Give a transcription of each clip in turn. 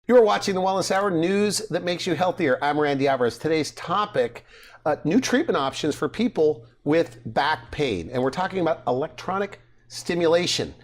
You are watching the Wellness Hour, news that makes you healthier. I'm Randy Alvarez. Today's topic, new treatment options for people with back pain. And we're talking about electronic stimulation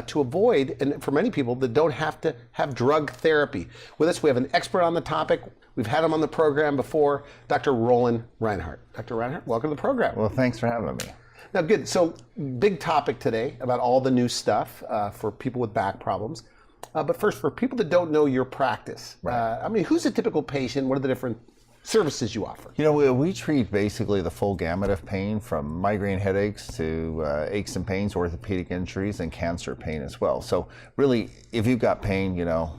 to avoid, and for many people that don't have to have drug therapy. With us, we have an expert on the topic. We've had him on the program before, Dr. Roland Reinhart. Dr. Reinhart, welcome to the program. Well, thanks for having me. Now, good. So, big topic today about all the new stuff for people with back problems. But first, for people that don't know your practice, Right. Who's a typical patient? What are the different services you offer? You know, we treat basically the full gamut of pain, from migraine headaches to aches and pains, orthopedic injuries, and cancer pain as well. So really, if you've got pain, you know,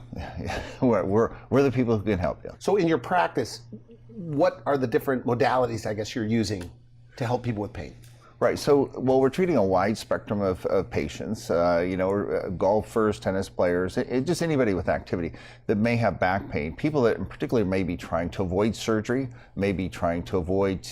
we're the people who can help you. So in your practice, what are the different modalities, I guess, you're using to help people with pain? Right. So, well, we're treating a wide spectrum of patients, golfers, tennis players, just anybody with activity that may have back pain. People that in particular may be trying to avoid surgery, may be trying to avoid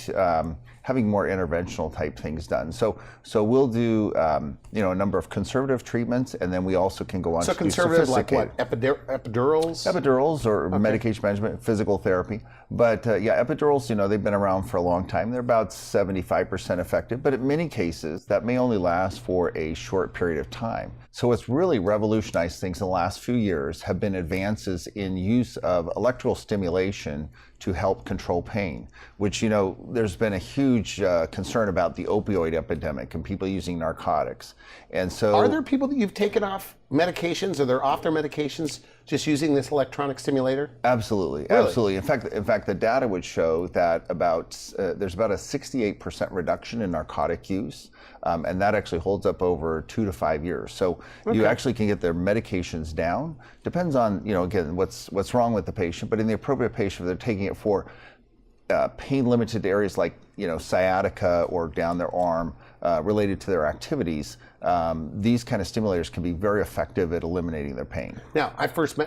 having more interventional type things done. So we'll do, a number of conservative treatments, and then we also can go on to conservative, like what? Epidurals? Epidurals or medication management, physical therapy. But epidurals, they've been around for a long time. They're about 75% effective, but in many cases, that may only last for a short period of time. So what's really revolutionized things in the last few years have been advances in use of electrical stimulation to help control pain, which, there's been a huge concern about the opioid epidemic and people using narcotics. And so, are there people that you've taken off medications, or they're off their medications just using this electronic stimulator? Absolutely, really? Absolutely. In fact, the data would show that there's about a 68% reduction in narcotic use, and that actually holds up over 2 to 5 years. So you actually can get their medications down. Depends on, again, what's wrong with the patient, but in the appropriate patient, if they're taking it for pain-limited areas like, sciatica or down their arm related to their activities, these kind of stimulators can be very effective at eliminating their pain. Now,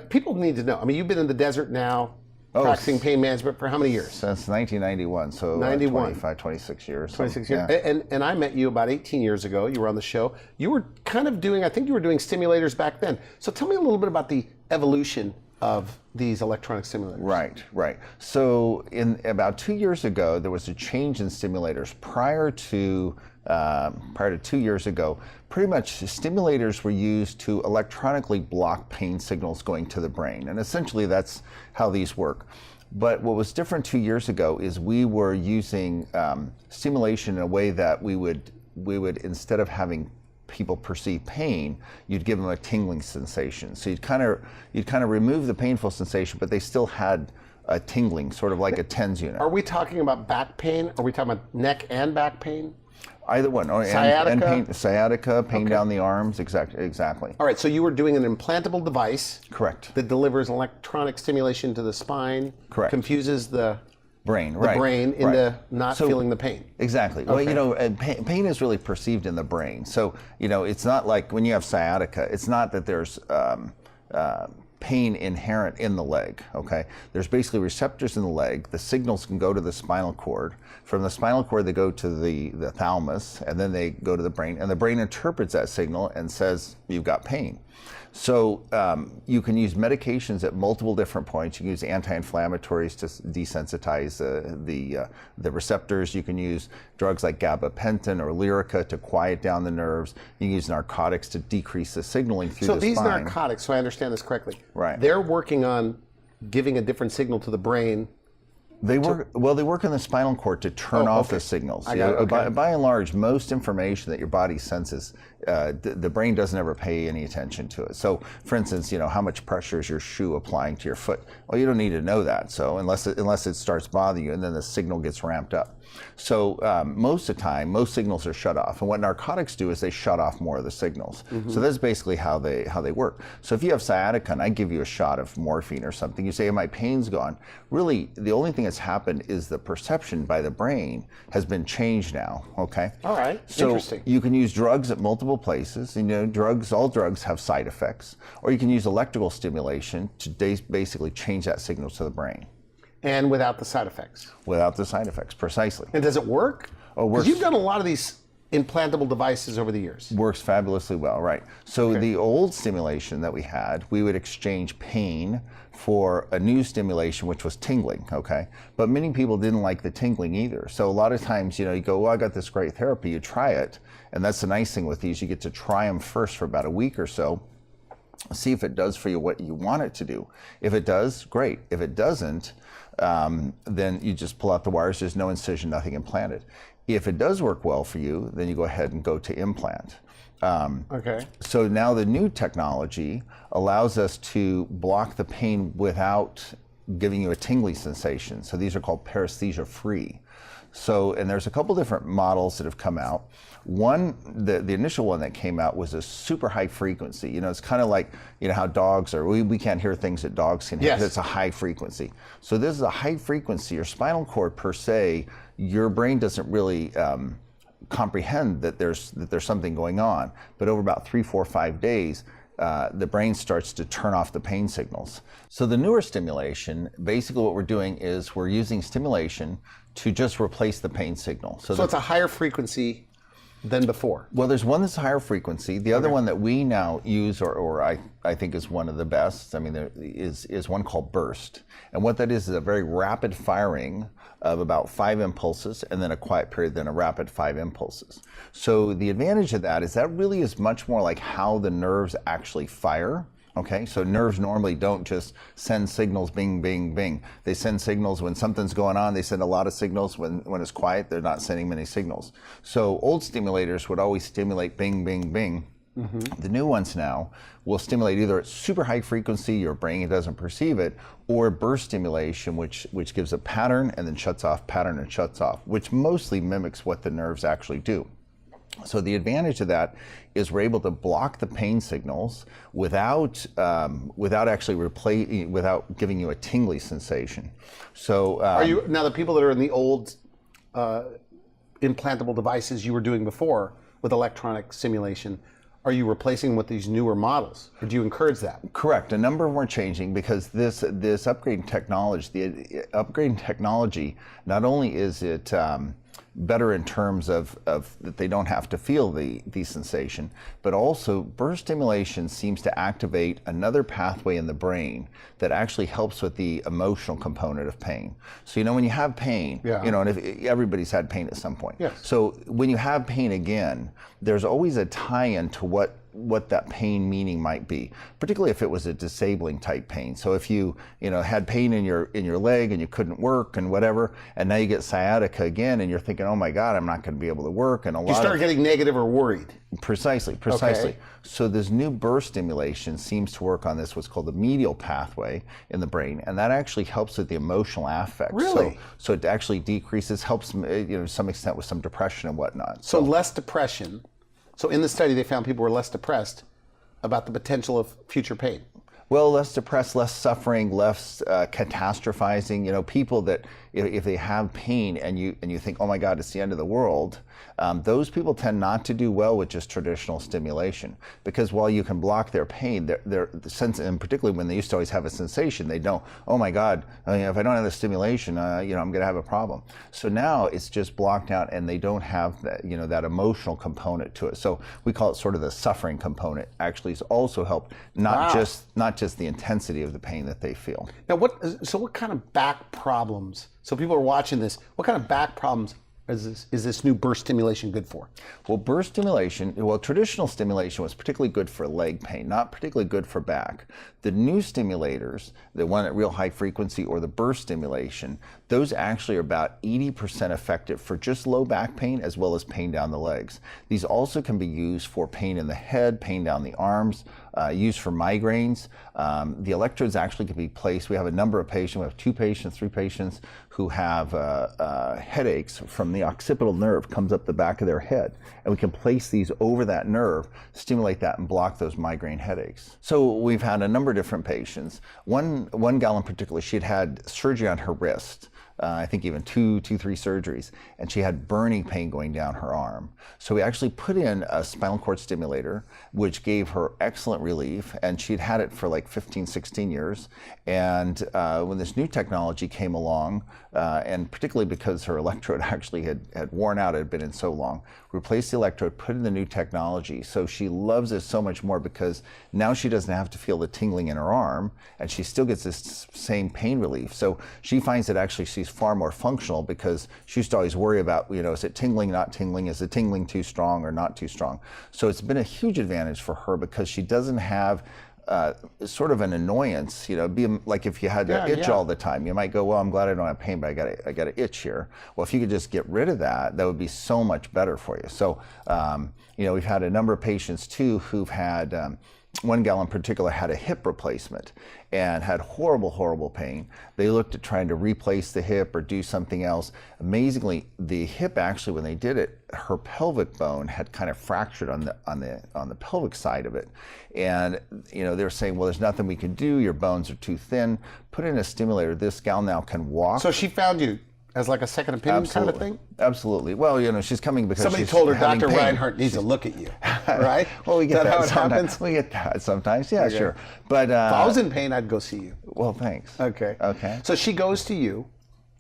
people need to know, you've been in the desert now, practicing pain management for how many years? Since 1991, so 25, 26 years. 26 years. Yeah. And I met you about 18 years ago. You were on the show. You were kind of doing, I think you were doing stimulators back then. So tell me a little bit about the evolution of these electronic stimulators. Right. So about 2 years ago, there was a change in stimulators. Prior to 2 years ago, pretty much stimulators were used to electronically block pain signals going to the brain. And essentially that's how these work. But what was different 2 years ago is we were using stimulation in a way that we would, instead of having people perceive pain, you'd give them a tingling sensation. So you'd kind of remove the painful sensation, but they still had a tingling, sort of like a TENS unit. Are we talking about back pain? Are we talking about neck and back pain? Either one. Sciatica? And pain, sciatica, pain down the arms, exactly. All right, so you were doing an implantable device. Correct. That delivers electronic stimulation to the spine. Correct. Confuses the brain into not feeling the pain. Exactly. Okay. Well, pain is really perceived in the brain. So, it's not like when you have sciatica, it's not that there's pain inherent in the leg, okay? There's basically receptors in the leg. The signals can go to the spinal cord. From the spinal cord, they go to the thalamus, and then they go to the brain, and the brain interprets that signal and says, you've got pain. So you can use medications at multiple different points. You can use anti-inflammatories to desensitize the receptors. You can use drugs like gabapentin or Lyrica to quiet down the nerves. You can use narcotics to decrease the signaling through the spine. So these narcotics, so I understand this correctly, right? They're working on giving a different signal to the brain. They work in the spinal cord to turn off the signals. By and large, most information that your body senses, the brain doesn't ever pay any attention to it. So, for instance, how much pressure is your shoe applying to your foot? Well, you don't need to know that. So, unless it starts bothering you, and then the signal gets ramped up. So most of the time, most signals are shut off. And what narcotics do is they shut off more of the signals. Mm-hmm. So that's basically how they work. So if you have sciatica and I give you a shot of morphine or something, you say, hey, my pain's gone. Really, the only thing that's happened is the perception by the brain has been changed now, okay? All right, so interesting. You can use drugs at multiple places. All drugs have side effects. Or you can use electrical stimulation to basically change that signal to the brain. And without the side effects. Without the side effects, precisely. And does it work? Oh, it works. Because you've done a lot of these implantable devices over the years. Works fabulously well, right. So the old stimulation that we had, we would exchange pain for a new stimulation, which was tingling, okay? But many people didn't like the tingling either. So a lot of times, you go, well, I got this great therapy, you try it. And that's the nice thing with these, you get to try them first for about a week or so, see if it does for you what you want it to do. If it does, great. If it doesn't, then you just pull out the wires, there's no incision, nothing implanted. If it does work well for you, then you go ahead and go to implant. Okay. So now the new technology allows us to block the pain without giving you a tingly sensation. So these are called paresthesia free. So, and there's a couple different models that have come out. One, the initial one that came out was a super high frequency. It's kind of like, how dogs are, we can't hear things that dogs can hear. Yes. It's a high frequency. So this is a high frequency. Your spinal cord per se, your brain doesn't really comprehend that there's something going on. But over about 3, 4, 5 days, the brain starts to turn off the pain signals. So the newer stimulation, basically what we're doing is we're using stimulation to just replace the pain signal. So it's a higher frequency than before. Well, there's one that's higher frequency. The other one that we now use, or I think is one of the best, there is one called burst. And what that is a very rapid firing of about 5 impulses, and then a quiet period, then a rapid 5 impulses. So the advantage of that is that really is much more like how the nerves actually fire. Okay, so nerves normally don't just send signals bing, bing, bing. They send signals when something's going on. They send a lot of signals. When it's quiet, they're not sending many signals. So old stimulators would always stimulate bing, bing, bing. The new ones now will stimulate either at super high frequency, your brain doesn't perceive it, or burst stimulation, which gives a pattern and then shuts off, pattern and shuts off, which mostly mimics what the nerves actually do. So the advantage of that is we're able to block the pain signals without actually without giving you a tingly sensation. So Are you now the people that are in the old implantable devices you were doing before with electronic stimulation? Are you replacing with these newer models, or do you encourage that? Correct. A number of them are changing because this upgrading technology, the upgrading technology, not only is it better in terms of that they don't have to feel the sensation, but also burst stimulation seems to activate another pathway in the brain that actually helps with the emotional component of pain. So when you have pain, and if everybody's had pain at some point. Yes. So when you have pain again, there's always a tie-in to what that pain meaning might be, particularly if it was a disabling type pain. So if you had pain in your leg and you couldn't work and whatever, and now you get sciatica again and you're thinking, oh my God, I'm not going to be able to work, and You start getting negative or worried. Precisely. Okay. So this new burst stimulation seems to work on this, what's called the medial pathway in the brain, and that actually helps with the emotional affect. Really? So it actually decreases, helps to some extent with some depression and whatnot. So less depression. So in the study, they found people were less depressed about the potential of future pain. Well, less depressed, less suffering, less catastrophizing. People that if they have pain and you think, oh my God, it's the end of the world, those people tend not to do well with just traditional stimulation, because while you can block their pain, their sense, and particularly when they used to always have a sensation, they don't, oh my God, if I don't have the stimulation, I'm going to have a problem. So now it's just blocked out, and they don't have that, that emotional component to it. So we call it sort of the suffering component. Actually, it's also helped not just the intensity of the pain that they feel. Now, what kind of back problems? So people are watching this. What kind of back problems is this new burst stimulation good for? Well, burst stimulation, traditional stimulation was particularly good for leg pain, not particularly good for back. The new stimulators, the one at real high frequency or the burst stimulation, those actually are about 80% effective for just low back pain as well as pain down the legs. These also can be used for pain in the head, pain down the arms, used for migraines. The electrodes actually can be placed. We have a number of patients, we have 2 patients, 3 patients who have headaches from the occipital nerve, comes up the back of their head. And we can place these over that nerve, stimulate that, and block those migraine headaches. So we've had a number of different patients. One gal in particular, she had surgery on her wrist. I think even two, three surgeries, and she had burning pain going down her arm. So we actually put in a spinal cord stimulator, which gave her excellent relief, and she'd had it for like 15, 16 years. And when this new technology came along, and particularly because her electrode actually had worn out, it had been in so long, replaced the electrode, put in the new technology. So she loves it so much more because now she doesn't have to feel the tingling in her arm, and she still gets this same pain relief. So she finds that actually she's far more functional, because she used to always worry about, is it tingling, not tingling? Is the tingling too strong or not too strong? So it's been a huge advantage for her because she doesn't have sort of an annoyance, be like if you had to itch all the time, you might go, well, I'm glad I don't have pain, but I got to itch here. Well, if you could just get rid of that, that would be so much better for you. So, we've had a number of patients too who've had, one gal in particular had a hip replacement and had horrible pain. They looked at trying to replace the hip or do something else. Amazingly, the hip actually, when they did it, her pelvic bone had kind of fractured on the pelvic side of it. And they were saying, well, there's nothing we can do. Your bones are too thin. Put in a stimulator. This gal now can walk. So she found you as like a second opinion kind of thing? Absolutely. Well, she's coming because somebody she's told her having Dr. pain. Reinhart needs to look at you, right? Well, we get that how it sometimes. happens? We get that sometimes. Yeah, Okay. sure. But If I was in pain, I'd go see you. well, thanks. Okay. Okay. So she goes to you.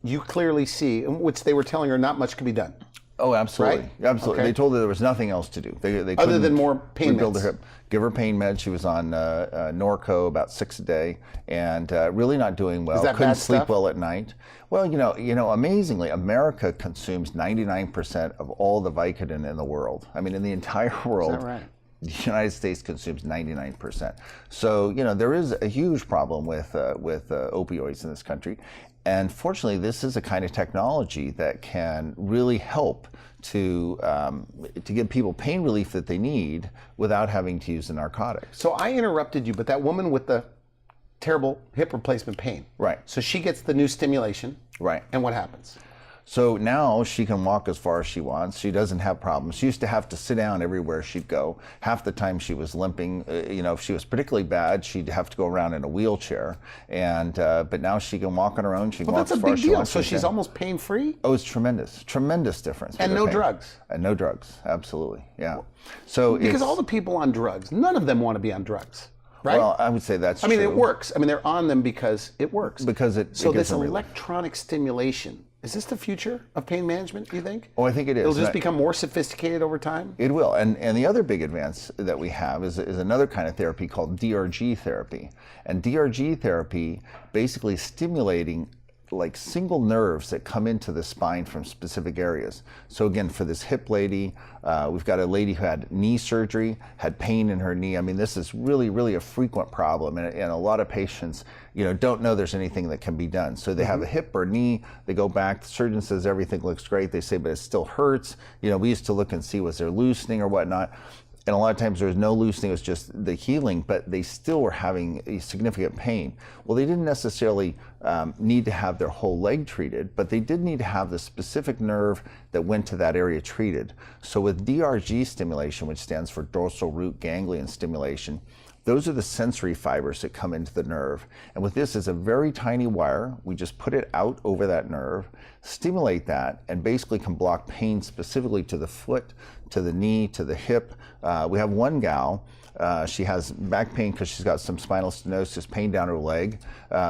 You clearly see, which they were telling her not much can be done. Oh, absolutely. Right? Absolutely. Okay. They told her there was nothing else to do. They Other than couldn't more pain rebuild meds. her hip. Give her pain meds. She was on Norco about 6 a day, and really not doing well. Is that Couldn't bad sleep stuff? well at night. Well, amazingly, America consumes 99% of all the Vicodin in the world. I mean, in the entire world. Is that right? The United States consumes 99%. So, there is a huge problem with opioids in this country. And fortunately, this is a kind of technology that can really help to give people pain relief that they need without having to use the narcotics. So I interrupted you, but that woman with the terrible hip replacement pain. Right. So she gets the new stimulation. Right. And what happens? So now she can walk as far as she wants. She doesn't have problems. She used to have to sit down everywhere she'd go. Half the time she was limping. If she was particularly bad, she'd have to go around in a wheelchair. And but now she can walk on her own. She can walk That's a as far big as she deal. wants. So she's almost pain-free? Oh, it's tremendous. Tremendous difference. And with no her pain. drugs? And no drugs. Absolutely. Yeah. So Because all the people on drugs, none of them want to be on drugs. Right? Well, I would say that's I mean, true. it works. I mean, they're on them because it works. Because it So gives this them relief. electronic stimulation, is this the future of pain management, do you think? Oh, I think it is. It'll just And become more sophisticated over time? It will. And the other big advance that we have is another kind of therapy called DRG therapy. And DRG therapy basically stimulating like single nerves that come into the spine from specific areas. So again, for this hip lady, we've got a lady who had knee surgery, had pain in her knee. I mean, this is really a frequent problem, and a lot of patients, don't know there's anything that can be done. So they have a hip or knee, they go back, the surgeon says everything looks great, they say, but it still hurts. We used to look and see, was there loosening or whatnot? And a lot of times there was no loosening, it was just the healing, but they still were having a significant pain. Well, they didn't necessarily need to have their whole leg treated, but they did need to have the specific nerve that went to that area treated. So with DRG stimulation, which stands for dorsal root ganglion stimulation, those are the sensory fibers that come into the nerve. And with this, it's a very tiny wire. We just put it out over that nerve, stimulate that, and basically can block pain specifically to the foot, to the knee, to the hip. We have one gal, she has back pain because she's got some spinal stenosis, pain down her leg.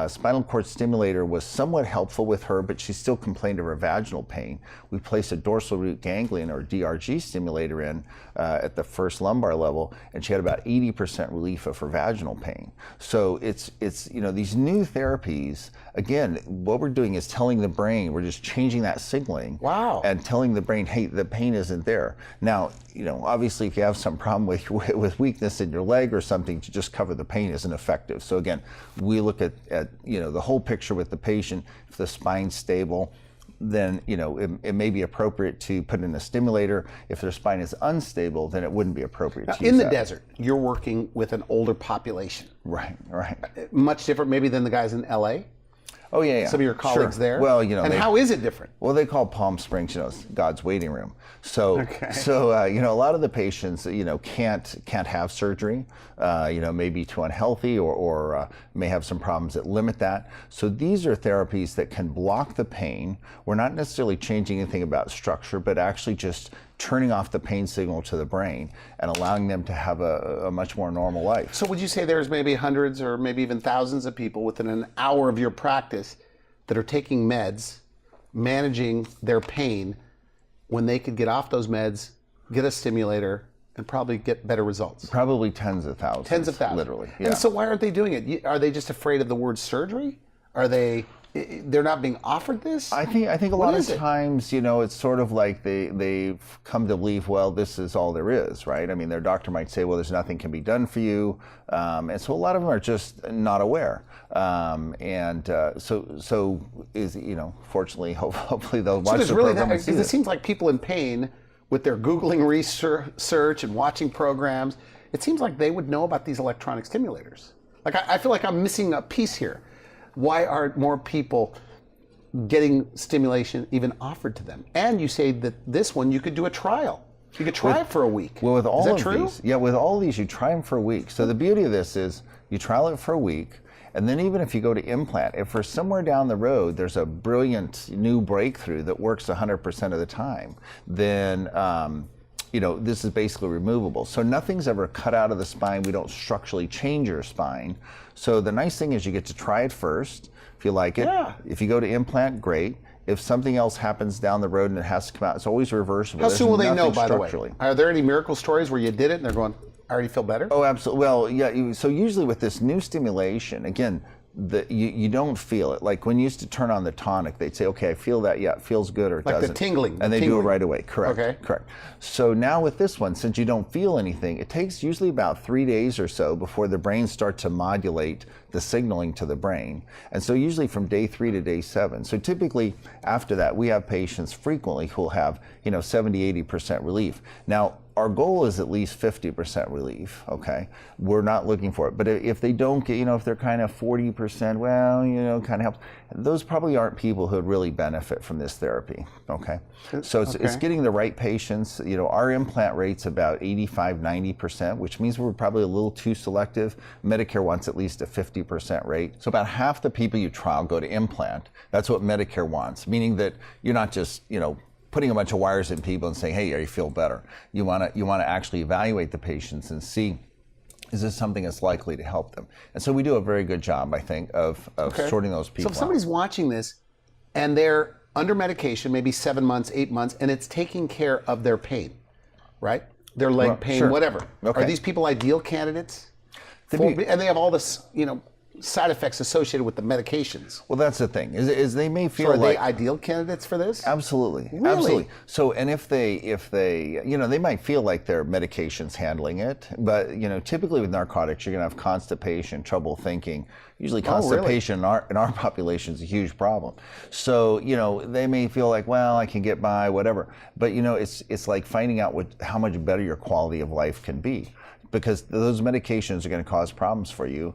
Spinal cord stimulator was somewhat helpful with her, but she still complained of her vaginal pain. We placed a dorsal root ganglion or DRG stimulator in at the first lumbar level, and she had about 80% relief of her vaginal pain. So it's these new therapies, again, what we're doing is telling the brain, we're just changing that signaling. Wow. And telling the brain, hey, the pain isn't there. Now, obviously if you have some problem with weakness in your leg or something, to just cover the pain isn't effective. So again, we look at the whole picture with the patient. If the spine's stable, then it may be appropriate to put in a stimulator. If their spine is unstable, then it wouldn't be appropriate to use In the that. desert, you're working with an older population. Right. Much different maybe than the guys in LA? Oh yeah, yeah. Some of your colleagues Sure. there. Well, and how is it different? Well, they call Palm Springs, God's waiting room. So, a lot of the patients, can't have surgery, maybe too unhealthy or may have some problems that limit that. So these are therapies that can block the pain. We're not necessarily changing anything about structure, but actually just turning off the pain signal to the brain and allowing them to have a much more normal life. So would you say there's maybe hundreds or maybe even thousands of people within an hour of your practice that are taking meds, managing their pain, when they could get off those meds, get a stimulator, and probably get better results? Probably tens of thousands. Tens of thousands. Literally. Yeah. And so why aren't they doing it? Are they just afraid of the word surgery? Are they're not being offered this? I think a lot of times, it's sort of like they've come to believe, well, this is all there is, right? I mean, their doctor might say, well, there's nothing can be done for you. And so a lot of them are just not aware. So fortunately, hopefully they'll watch the program and see because it this. seems like people in pain with their Googling research and watching programs, it seems like they would know about these electronic stimulators. Like I feel like I'm missing a piece here. Why aren't more people getting stimulation even offered to them? And you say that this one, you could do a trial. You could try it for a week. Well, with all is that of true? these, with all these, you try them for a week. So the beauty of this is you trial it for a week, and then even if you go to implant, if for somewhere down the road there's a brilliant new breakthrough that works 100% of the time, then this is basically removable. So nothing's ever cut out of the spine. We don't structurally change your spine. So the nice thing is you get to try it first, if you like it. Yeah. If you go to implant, great. If something else happens down the road and it has to come out, it's always reversible. How soon will they know, by the way? Structurally. Are there any miracle stories where you did it and they're going, I already feel better? Oh, absolutely. Well, yeah. So usually with this new stimulation, again, you don't feel it. Like when you used to turn on the tonic, they'd say, okay, I feel that, yeah, it feels good or it doesn't. Like the tingling. And they do it right away, correct. Okay. Correct. So now with this one, since you don't feel anything, it takes usually about 3 days or so before the brain starts to modulate the signaling to the brain. And so usually from day 3 to day 7. So typically after that, we have patients frequently who will have, 70, 80% relief. Now, our goal is at least 50% relief, okay? We're not looking for it. But if they don't get, if they're kind of 40%, well, kind of helps. Those probably aren't people who would really benefit from this therapy, okay? So it's getting the right patients. Our implant rate's about 85, 90%, which means we're probably a little too selective. Medicare wants at least a 50% rate. So about half the people you trial go to implant. That's what Medicare wants, meaning that you're not just, putting a bunch of wires in people and saying, hey, you feel better. You want to actually evaluate the patients and see, is this something that's likely to help them? And so we do a very good job, I think, of sorting those people out. So if somebody's watching this and they're under medication, maybe 7 months, 8 months, and it's taking care of their pain, right? Their leg pain, sure. whatever. Okay. Are these people ideal candidates? And they have all this, side effects associated with the medications. Well, that's the thing, is they may feel so are like... they ideal candidates for this? Absolutely. Really? Absolutely. So, and if they, they might feel like their medication's handling it, but, typically with narcotics, you're going to have constipation, trouble thinking. Usually constipation in our population is a huge problem. So, they may feel like, well, I can get by, whatever. But, it's like finding out how much better your quality of life can be, because those medications are going to cause problems for you.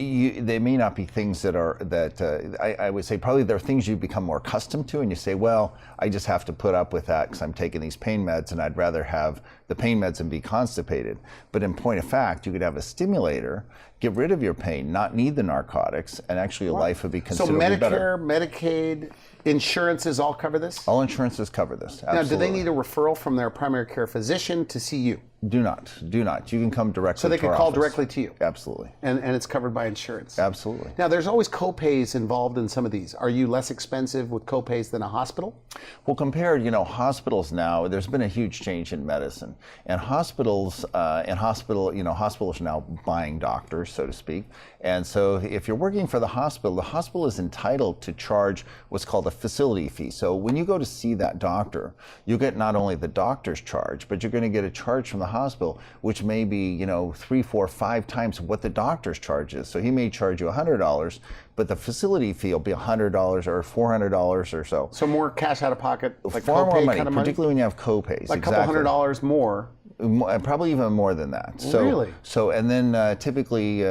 They may not be things that I would say probably they're things you become more accustomed to, and you say, well, I just have to put up with that because I'm taking these pain meds and I'd rather have the pain meds and be constipated. But in point of fact, you could have a stimulator, get rid of your pain, not need the narcotics, and actually your life would be considerably better. So Medicare, Medicaid, insurances all cover this? All insurances cover this, absolutely. Now, do they need a referral from their primary care physician to see you? Do not. You can come directly to our office. So they can call directly to you? Absolutely. And it's covered by insurance? Absolutely. Now, there's always co-pays involved in some of these. Are you less expensive with co-pays than a hospital? Well, compared, hospitals now, there's been a huge change in medicine. And hospitals are now buying doctors, so to speak. And so if you're working for the hospital is entitled to charge what's called a facility fee. So when you go to see that doctor, you get not only the doctor's charge, but you're going to get a charge from the hospital, which may be, 3, 4, 5 times what the doctor's charge is. So he may charge you $100, but the facility fee will be $100 or $400 or so. So more cash out of pocket, like far more copay money, kind of money? particularly when you have copays. Like a couple $100 more Probably even more than that. So, Really? So, and then typically,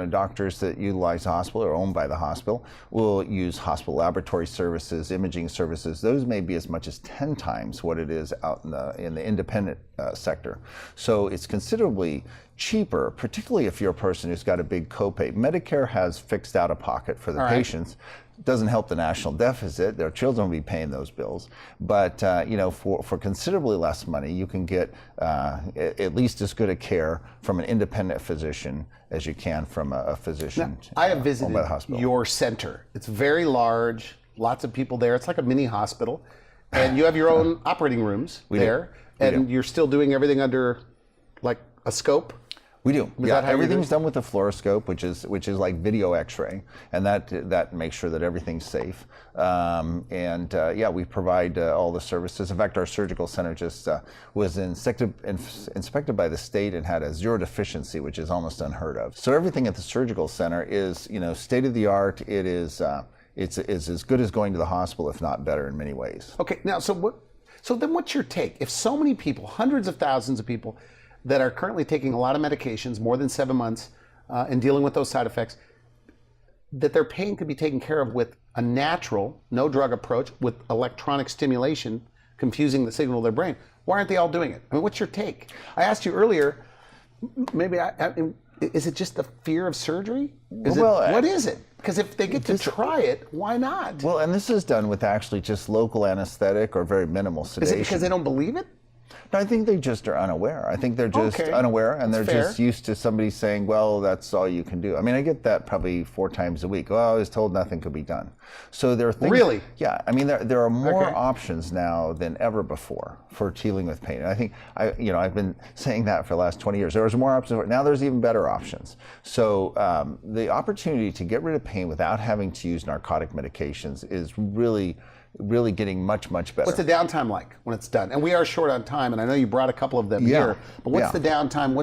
doctors that utilize the hospital or owned by the hospital will use hospital laboratory services, imaging services. Those may be as much as 10 times what it is out in the independent sector. So it's considerably cheaper, particularly if you're a person who's got a big copay. Medicare has fixed out of pocket for the patients. Doesn't help the national deficit. Their children will be paying those bills. But for considerably less money, you can get at least as good a care from an independent physician as you can from a physician. Now, I have visited by the hospital. your center. It's very large, lots of people there. It's like a mini hospital. And you have your own operating rooms there. And you're still doing everything under like a scope? We do. That how everything's done with a fluoroscope, which is like video X-ray, and that makes sure that everything's safe. We provide all the services. In fact, our surgical center just was inspected by the state and had a zero deficiency, which is almost unheard of. So everything at the surgical center is state of the art. It is it's as good as going to the hospital, if not better in many ways. Okay, now so then what's your take? If so many people, hundreds of thousands of people, that are currently taking a lot of medications, more than 7 months, and dealing with those side effects, that their pain could be taken care of with a natural, no drug approach with electronic stimulation, confusing the signal of their brain. Why aren't they all doing it? I mean, what's your take? I asked you earlier, maybe is it just the fear of surgery? What is it? Because if they get to try it, why not? Well, and this is done with actually just local anesthetic or very minimal sedation. Is it because they don't believe it? No, I think they just are unaware. I think they're just unaware, and they're just used to somebody saying, well, that's all you can do. I mean, I get that probably 4 times a week. Well, I was told nothing could be done. So there are things. Really? Yeah. I mean, there are more options now than ever before for dealing with pain. And I think, I've been saying that for the last 20 years. There was more options. Now there's even better options. So the opportunity to get rid of pain without having to use narcotic medications is really getting much, much better. What's the downtime like when it's done? And we are short on time, and I know you brought a couple of them here, but what's the downtime?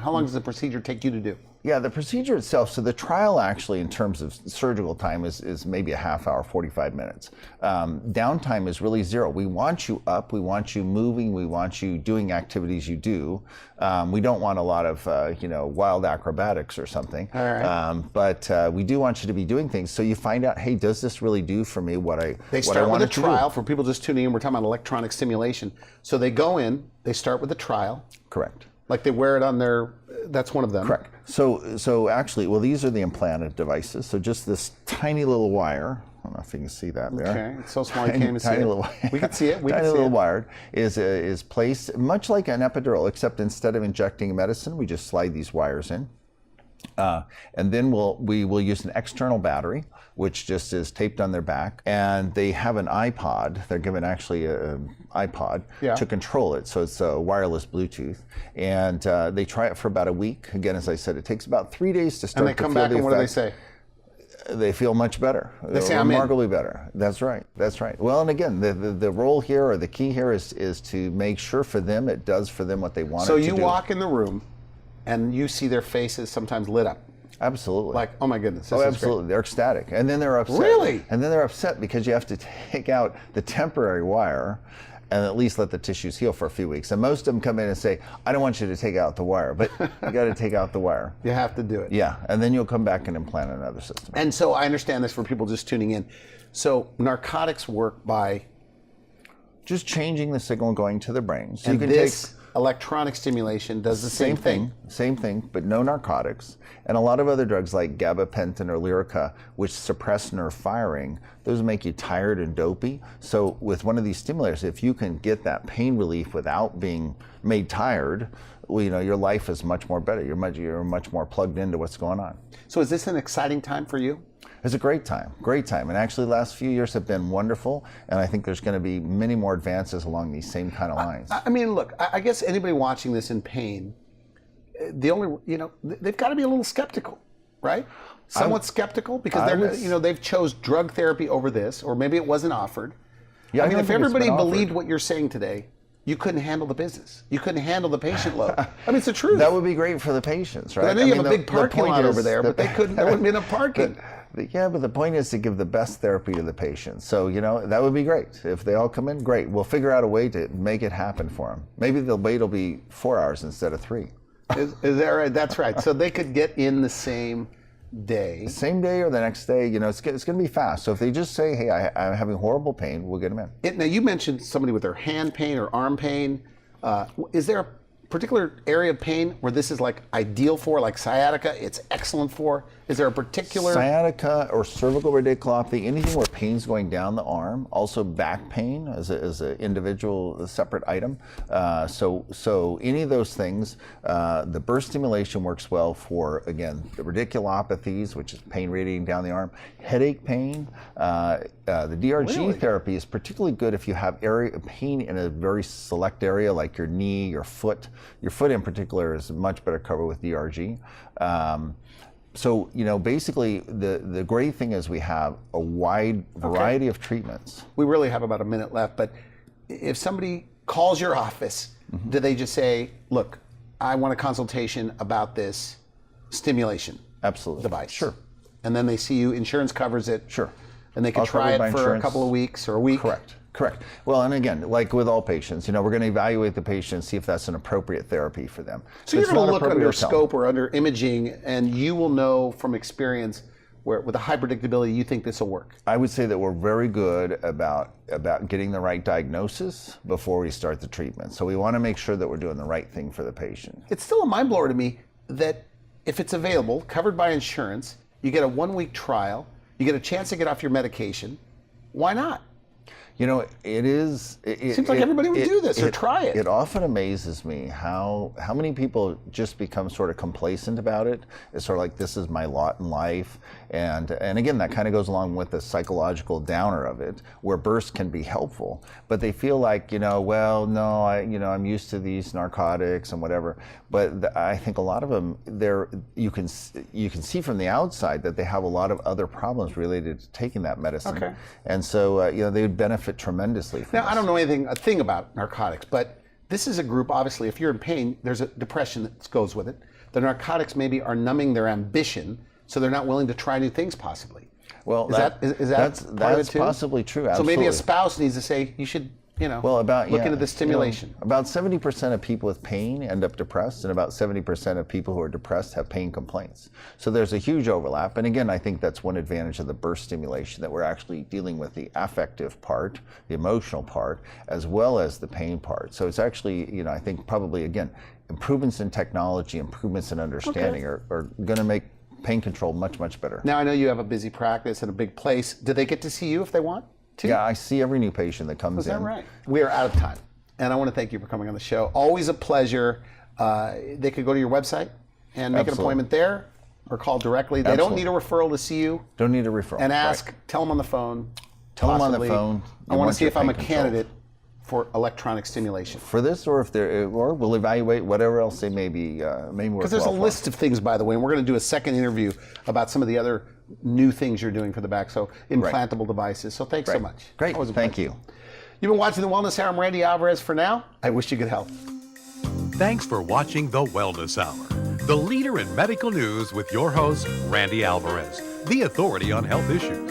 How long does the procedure take you to do? Yeah, the procedure itself, so the trial actually in terms of surgical time is maybe a half hour, 45 minutes. Downtime is really zero. We want you up, we want you moving, we want you doing activities you do. We don't want a lot of, wild acrobatics or something. All right. But we do want you to be doing things. So you find out, hey, does this really do for me what I want to do? They start with a trial. For people just tuning in, we're talking about electronic stimulation. So they go in, they start with a trial. Correct. Like they wear it on their, that's one of them. Correct. So actually, these are the implanted devices. So just this tiny little wire. I don't know if you can see that there. Okay, it's so small you can't even see it. Little, we can see it. Tiny little wire is placed much like an epidural, except instead of injecting medicine, we just slide these wires in. And then we will use an external battery, which just is taped on their back. And they have an iPod. They're given actually an iPod to control it. So it's a wireless Bluetooth. And they try it for about a week. Again, as I said, it takes about 3 days to start. And they come back, and what do they say? They feel much better. They say remarkably better. That's right. That's right. Well, and again, the role here, or the key here, is to make sure for them it does for them what they want it to do. So you walk in the room, and you see their faces sometimes lit up. Absolutely. Like, oh my goodness, this is absolutely. great. They're ecstatic. And then they're upset. Really? And then they're upset because you have to take out the temporary wire and at least let the tissues heal for a few weeks. And most of them come in and say, I don't want you to take out the wire, but you got to take out the wire. You have to do it. Yeah. And then you'll come back and implant another system. And so I understand this for people just tuning in. So narcotics work by? Just changing the signal going to the brain. So and you can this electronic stimulation does the same thing. Same thing, but no narcotics. And a lot of other drugs like gabapentin or Lyrica, which suppress nerve firing, those make you tired and dopey. So with one of these stimulators, if you can get that pain relief without being made tired, well, your life is much more better. You're much more plugged into what's going on. So is this an exciting time for you? It's a great time. And actually the last few years have been wonderful, and I think there's going to be many more advances along these same kind of lines. I mean, look, I guess anybody watching this in pain, they've got to be a little skeptical, right? Somewhat skeptical, because they've chose drug therapy over this, or maybe it wasn't offered. Yeah, I mean, if everybody believed what you're saying today, you couldn't handle the business. You couldn't handle the patient load. I mean, it's the truth. That would be great for the patients, right? I know you have a big parking lot over there, but there wouldn't be enough parking. Yeah, but the point is to give the best therapy to the patient. So, that would be great. If they all come in, great. We'll figure out a way to make it happen for them. Maybe the wait will be 4 hours instead of 3. Is that right? That's right. So they could get in the same day. Same day or the next day, it's going to be fast. So if they just say, hey, I'm having horrible pain, we'll get them in. Now, you mentioned somebody with their hand pain or arm pain. Is there a particular area of pain where this is like ideal for, like sciatica, it's excellent for? Is there a particular... Sciatica or cervical radiculopathy, anything where pain's going down the arm, also back pain as an individual separate item. So any of those things, the burst stimulation works well for, again, the radiculopathies, which is pain radiating down the arm, headache pain. The DRG therapy is particularly good if you have pain in a very select area like your knee, your foot. Your foot in particular is much better covered with DRG. So, basically the great thing is we have a wide variety of treatments. We really have about a minute left, but if somebody calls your office, do they just say, look, I want a consultation about this stimulation device? Sure. And then they see you, insurance covers it. Sure. And they can try it for a couple of weeks or a week. Correct. Well, and again, like with all patients, we're going to evaluate the patient, see if that's an appropriate therapy for them. So you're going to look under scope or under imaging, and you will know from experience where, with a high predictability, you think this will work. I would say that we're very good about getting the right diagnosis before we start the treatment. So we want to make sure that we're doing the right thing for the patient. It's still a mind blower to me that if it's available, covered by insurance, you get a 1-week trial, you get a chance to get off your medication. Why not? It seems like everybody would do this or try it. It often amazes me how many people just become sort of complacent about it. It's sort of like, this is my lot in life. And again, that kind of goes along with the psychological downer of it, where bursts can be helpful, but they feel like, well, no, I'm used to these narcotics and whatever. But I think a lot of them, you can see from the outside that they have a lot of other problems related to taking that medicine. Okay. And so, they would benefit tremendously from Now, I don't know a thing about narcotics, but this is a group, obviously, if you're in pain, there's a depression that goes with it. The narcotics maybe are numbing their ambition, so they're not willing to try new things possibly. Well, that's possibly true, absolutely. So maybe a spouse needs to say, you should, look into the stimulation. About 70% of people with pain end up depressed, and about 70% of people who are depressed have pain complaints. So there's a huge overlap. And again, I think that's one advantage of the burst stimulation, that we're actually dealing with the affective part, the emotional part, as well as the pain part. So it's actually, I think probably, again, improvements in technology, improvements in understanding are going to make pain control much, much better. Now, I know you have a busy practice and a big place. Do they get to see you if they want to? Yeah, I see every new patient that comes in. Is that right? We are out of time, and I want to thank you for coming on the show. Always a pleasure. They could go to your website and make an appointment there, or call directly. They don't need a referral to see you. Don't need a referral. And ask, tell them on the phone. Tell them on the phone. I want to see if I'm a candidate for electronic stimulation. For this, or we'll evaluate whatever else they may be because there's a list of things, by the way, and we're going to do a second interview about some of the other new things you're doing for the back, so implantable devices. So thanks so much. Great, thank you. You've been watching The Wellness Hour. I'm Randy Alvarez. For now, I wish you good health. Thanks for watching The Wellness Hour, the leader in medical news with your host, Randy Alvarez, the authority on health issues.